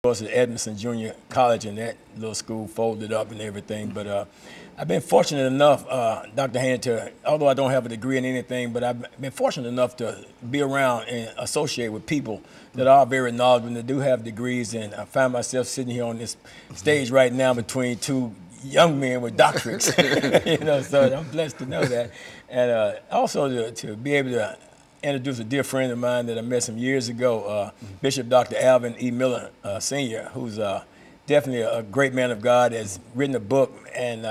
course, at Edmondson Junior College, and that little school folded up and everything. But I've been fortunate enough, Dr. Haney, although I don't have a degree in anything, but I've been fortunate enough to be around and associate with people that are very knowledgeable and that do have degrees. And I find myself sitting here on this stage right now between two young men with doctorates. So I'm blessed to know that. And also to be able to introduce a dear friend of mine that I met some years ago, Bishop Dr. Alvin E. Miller, Sr., who's definitely a great man of God, has written a book and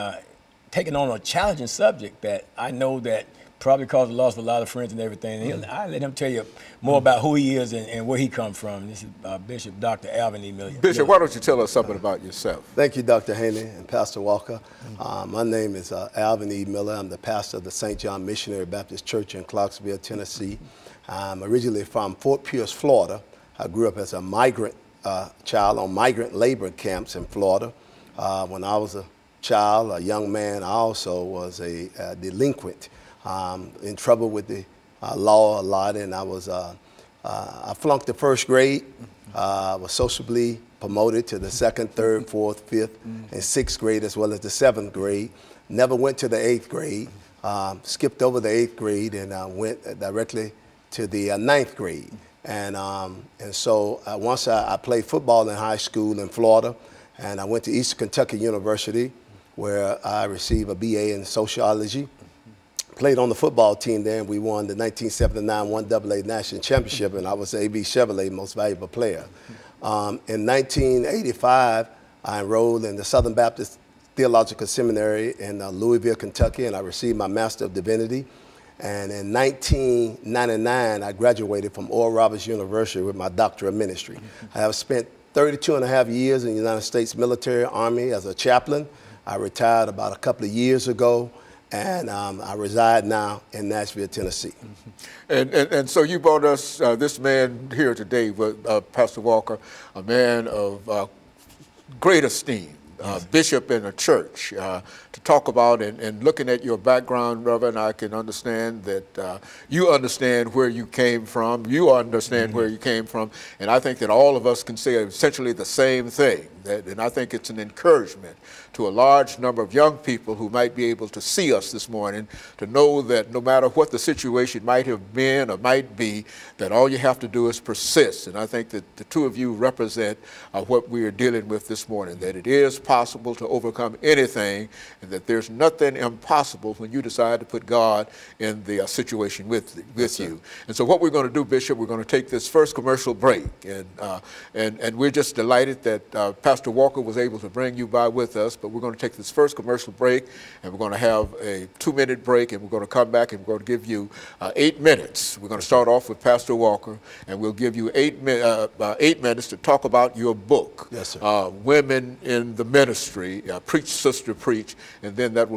taken on a challenging subject that I know that probably caused the loss of a lot of friends and everything. And I'll let him tell you more about who he is and where he comes from. This is Bishop Dr. Alvin E. Miller. Bishop, why don't you tell us something about yourself? Thank you, Dr. Haney and Pastor Walker. My name is Alvin E. Miller. I'm the pastor of the St. John Missionary Baptist Church in Clarksville, Tennessee. I'm originally from Fort Pierce, Florida. I grew up as a migrant child on migrant labor camps in Florida. When I was a child, a young man, I also was a delinquent, in trouble with the law a lot, and I flunked the first grade, was sociably promoted to the second, third, fourth, fifth, and sixth grade, as well as the seventh grade. Never went to the eighth grade, skipped over the eighth grade, and went directly to the ninth grade. And so once I played football in high school in Florida, and I went to Eastern Kentucky University, where I received a BA in sociology. Played on the football team there, and we won the 1979 1AA National Championship, and I was A.B. Chevrolet Most Valuable Player. In 1985, I enrolled in the Southern Baptist Theological Seminary in Louisville, Kentucky, and I received my Master of Divinity. And in 1999, I graduated from Oral Roberts University with my Doctor of Ministry. I have spent 32 and a half years in the United States military, Army as a chaplain. I retired about a couple of years ago. And I reside now in Nashville, Tennessee. And so you brought us this man here today, with Pastor Walker, a man of great esteem, bishop in a church, to talk about, and looking at your background, Reverend, I can understand that you understand where you came from, you understand where you came from, and I think that all of us can say essentially the same thing. And I think it's an encouragement to a large number of young people who might be able to see us this morning, to know that no matter what the situation might have been or might be, that all you have to do is persist. And I think that the two of you represent what we are dealing with this morning, that it is possible to overcome anything, and that there's nothing impossible when you decide to put God in the situation with you. And so what we're going to do, Bishop, we're going to take this first commercial break. And we're just delighted that Pastor Walker was able to bring you by with us, but we're going to take this first commercial break, and we're going to have a 2-minute break, and we're going to come back and we're going to give you 8 minutes. We're going to start off with Pastor Walker, and we'll give you 8 minutes to talk about your book, yes, sir. Women in the Ministry, Preach, Sister, Preach, and then that will